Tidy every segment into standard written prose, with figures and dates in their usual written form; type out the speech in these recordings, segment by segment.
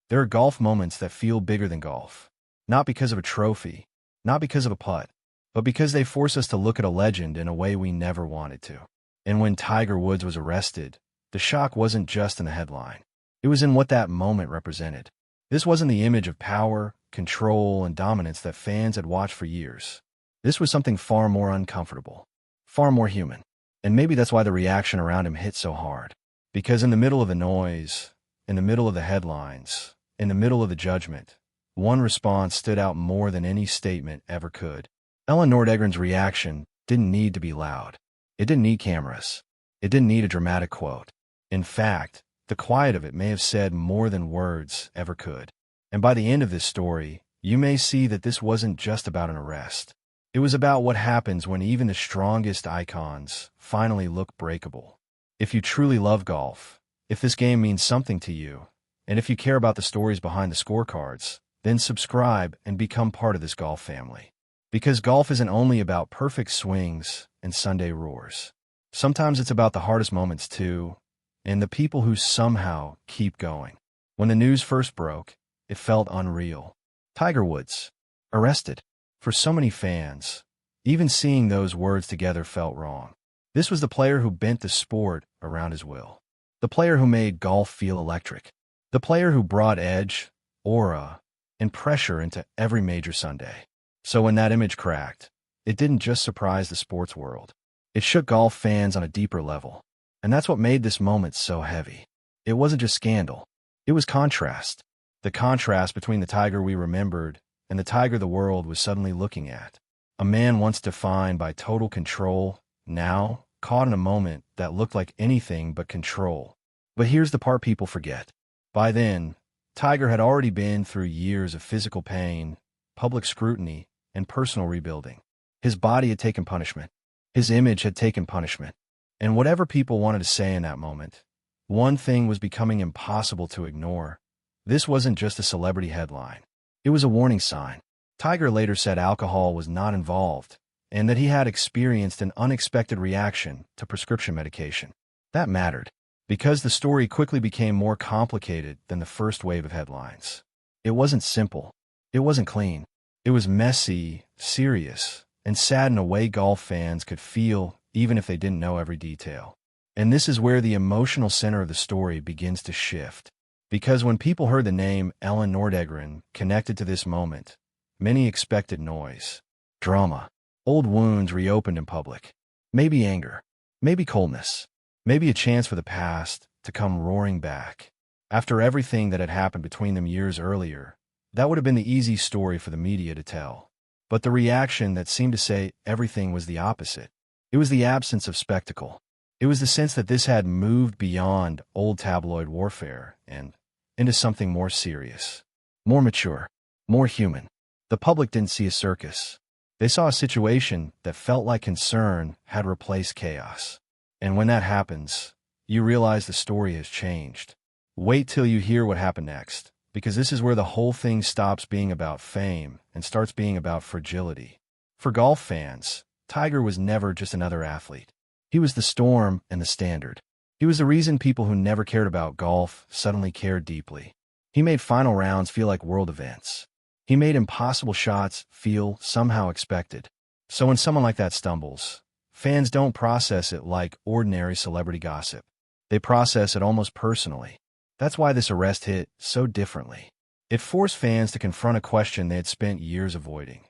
There are golf moments that feel bigger than golf. Not because of a trophy, not because of a putt, but because they force us to look at a legend in a way we never wanted to. And when Tiger Woods was arrested, the shock wasn't just in the headline. It was in what that moment represented. This wasn't the image of power, control, and dominance that fans had watched for years. This was something far more uncomfortable, far more human. And maybe that's why the reaction around him hit so hard. Because in the middle of the noise, in the middle of the headlines, in the middle of the judgment, one response stood out more than any statement ever could. Elin Nordegren's reaction didn't need to be loud. It didn't need cameras. It didn't need a dramatic quote. In fact, the quiet of it may have said more than words ever could. And by the end of this story, you may see that this wasn't just about an arrest. It was about what happens when even the strongest icons finally look breakable. If you truly love golf, if this game means something to you, and if you care about the stories behind the scorecards, then subscribe and become part of this golf family. Because golf isn't only about perfect swings and Sunday roars. Sometimes it's about the hardest moments too, and the people who somehow keep going. When the news first broke, it felt unreal. Tiger Woods, arrested. For so many fans, even seeing those words together felt wrong. This was the player who bent the sport around his will. The player who made golf feel electric. The player who brought edge, aura, and pressure into every major Sunday. So when that image cracked, it didn't just surprise the sports world. It shook golf fans on a deeper level. And that's what made this moment so heavy. It wasn't just scandal. It was contrast. The contrast between the Tiger we remembered and the Tiger the world was suddenly looking at. A man once defined by total control, now caught in a moment that looked like anything but control. But here's the part people forget. By then, Tiger had already been through years of physical pain, public scrutiny, and personal rebuilding. His body had taken punishment. His image had taken punishment. And whatever people wanted to say in that moment, one thing was becoming impossible to ignore. This wasn't just a celebrity headline. It was a warning sign. Tiger later said alcohol was not involved, and that he had experienced an unexpected reaction to prescription medication. That mattered, because the story quickly became more complicated than the first wave of headlines. It wasn't simple. It wasn't clean. It was messy, serious, and sad in a way golf fans could feel even if they didn't know every detail. And this is where the emotional center of the story begins to shift. Because when people heard the name Elin Nordegren connected to this moment, many expected noise, drama, old wounds reopened in public, maybe anger, maybe coldness, maybe a chance for the past to come roaring back. After everything that had happened between them years earlier, that would have been the easy story for the media to tell. But the reaction that seemed to say everything was the opposite. It was the absence of spectacle. It was the sense that this had moved beyond old tabloid warfare and into something more serious, more mature, more human. The public didn't see a circus. They saw a situation that felt like concern had replaced chaos. And when that happens, you realize the story has changed. Wait till you hear what happened next, because this is where the whole thing stops being about fame and starts being about fragility. For golf fans, Tiger was never just another athlete. He was the storm and the standard. He was the reason people who never cared about golf suddenly cared deeply. He made final rounds feel like world events. He made impossible shots feel somehow expected. So when someone like that stumbles, fans don't process it like ordinary celebrity gossip. They process it almost personally. That's why this arrest hit so differently. It forced fans to confront a question they had spent years avoiding.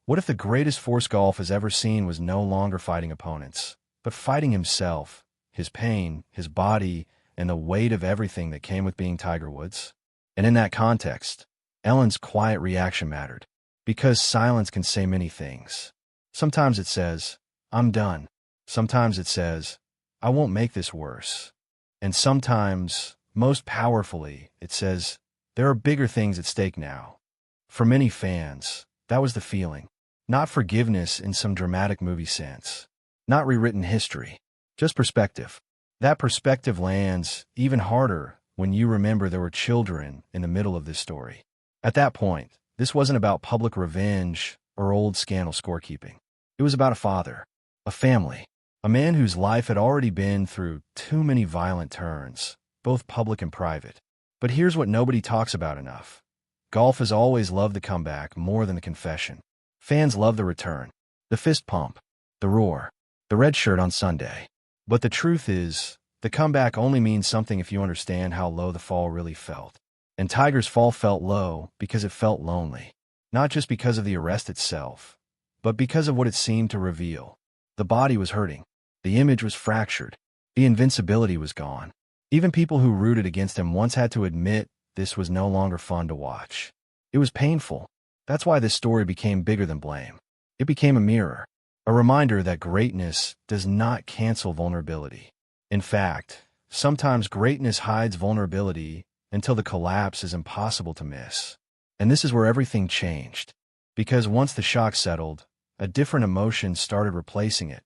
What if the greatest force golf has ever seen was no longer fighting opponents, but fighting himself, his pain, his body, and the weight of everything that came with being Tiger Woods? And in that context, Elin's quiet reaction mattered, because silence can say many things. Sometimes it says, "I'm done." Sometimes it says, "I won't make this worse." And sometimes, most powerfully, it says, "There are bigger things at stake now." For many fans, that was the feeling. Not forgiveness in some dramatic movie sense. Not rewritten history. Just perspective. That perspective lands even harder when you remember there were children in the middle of this story. At that point, this wasn't about public revenge or old scandal scorekeeping. It was about a father, a family, a man whose life had already been through too many violent turns, both public and private. But here's what nobody talks about enough. Golf has always loved the comeback more than the confession. Fans love the return, the fist pump, the roar, the red shirt on Sunday. But the truth is, the comeback only means something if you understand how low the fall really felt. And Tiger's fall felt low because it felt lonely. Not just because of the arrest itself, but because of what it seemed to reveal. The body was hurting. The image was fractured. The invincibility was gone. Even people who rooted against him once had to admit this was no longer fun to watch. It was painful. That's why this story became bigger than blame. It became a mirror, a reminder that greatness does not cancel vulnerability. In fact, sometimes greatness hides vulnerability until the collapse is impossible to miss. And this is where everything changed. Because once the shock settled, a different emotion started replacing it.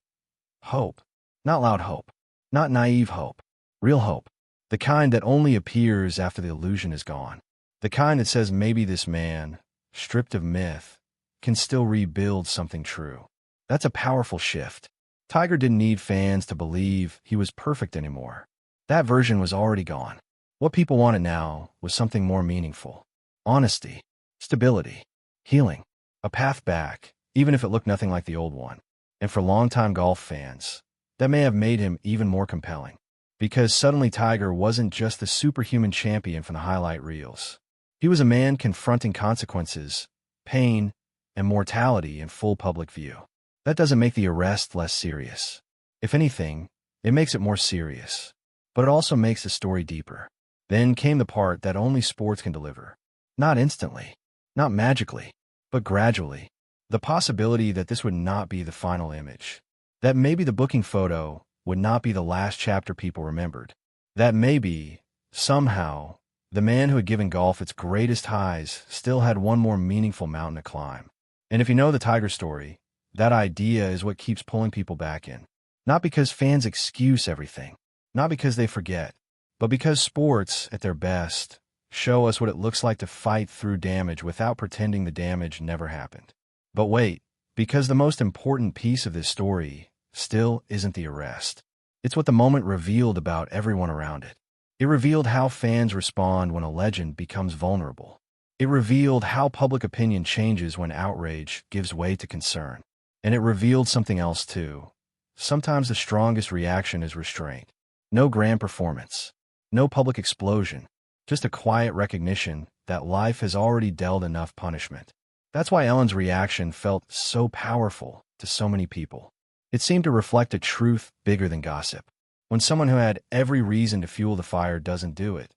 Hope. Not loud hope. Not naive hope. Real hope. The kind that only appears after the illusion is gone. The kind that says maybe this man, stripped of myth, can still rebuild something true. That's a powerful shift. Tiger didn't need fans to believe he was perfect anymore. That version was already gone. What people wanted now was something more meaningful. Honesty, stability, healing, a path back, even if it looked nothing like the old one. And for longtime golf fans, that may have made him even more compelling. Because suddenly Tiger wasn't just the superhuman champion from the highlight reels. He was a man confronting consequences, pain, and mortality in full public view. That doesn't make the arrest less serious. If anything, it makes it more serious. But it also makes the story deeper. Then came the part that only sports can deliver. Not instantly, not magically, but gradually. The possibility that this would not be the final image. That maybe the booking photo would not be the last chapter people remembered. That maybe, somehow, the man who had given golf its greatest highs still had one more meaningful mountain to climb. And if you know the Tiger story, that idea is what keeps pulling people back in. Not because fans excuse everything, not because they forget, but because sports, at their best, show us what it looks like to fight through damage without pretending the damage never happened. But wait, because the most important piece of this story still isn't the arrest. It's what the moment revealed about everyone around it. It revealed how fans respond when a legend becomes vulnerable. It revealed how public opinion changes when outrage gives way to concern. And it revealed something else too. Sometimes the strongest reaction is restraint. No grand performance. No public explosion. Just a quiet recognition that life has already dealt enough punishment. That's why Elin's reaction felt so powerful to so many people. It seemed to reflect a truth bigger than gossip. When someone who had every reason to fuel the fire doesn't do it,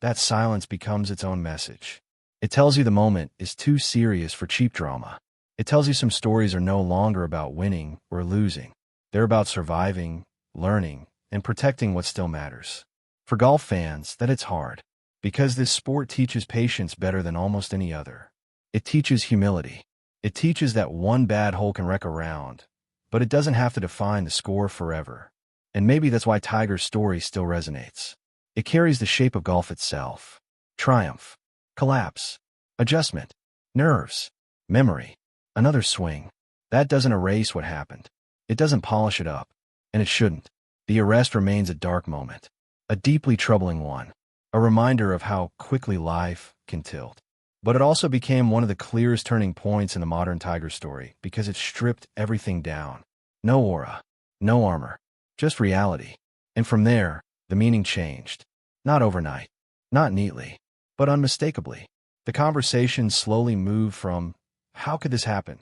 that silence becomes its own message. It tells you the moment is too serious for cheap drama. It tells you some stories are no longer about winning or losing. They're about surviving, learning, and protecting what still matters. For golf fans, that it's hard. Because this sport teaches patience better than almost any other. It teaches humility. It teaches that one bad hole can wreck a round, but it doesn't have to define the score forever. And maybe that's why Tiger's story still resonates. It carries the shape of golf itself. Triumph, collapse, adjustment, nerves, memory, another swing. That doesn't erase what happened. It doesn't polish it up, and it shouldn't. The arrest remains a dark moment, a deeply troubling one, a reminder of how quickly life can tilt. But it also became one of the clearest turning points in the modern Tiger story because it stripped everything down. No aura, no armor, just reality. And from there, the meaning changed. Not overnight, not neatly, but unmistakably. The conversation slowly moved from, how could this happen,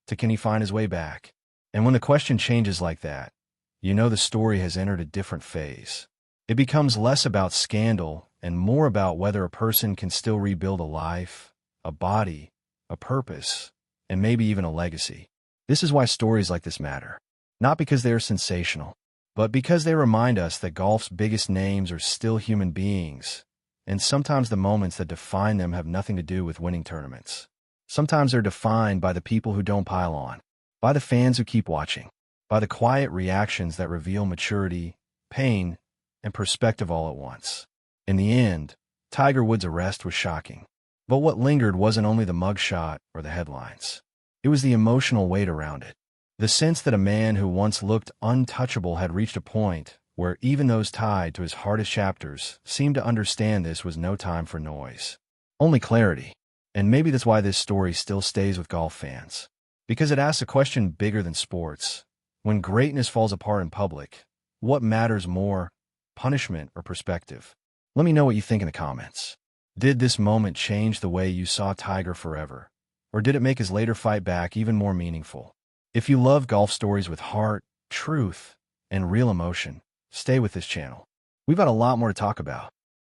to can he find his way back? And when the question changes like that, you know the story has entered a different phase. It becomes less about scandal and more about whether a person can still rebuild a life, a body, a purpose, and maybe even a legacy. This is why stories like this matter. Not because they are sensational, but because they remind us that golf's biggest names are still human beings, and sometimes the moments that define them have nothing to do with winning tournaments. Sometimes they're defined by the people who don't pile on, by the fans who keep watching, by the quiet reactions that reveal maturity, pain, and perspective all at once. In the end, Tiger Woods' arrest was shocking. But what lingered wasn't only the mugshot or the headlines. It was the emotional weight around it. The sense that a man who once looked untouchable had reached a point where even those tied to his hardest chapters seemed to understand this was no time for noise, only clarity. And maybe that's why this story still stays with golf fans, because it asks a question bigger than sports. When greatness falls apart in public, what matters more, punishment or perspective? Let me know what you think in the comments. Did this moment change the way you saw Tiger forever? Or did it make his later fight back even more meaningful? If you love golf stories with heart, truth, and real emotion, stay with this channel. We've got a lot more to talk about.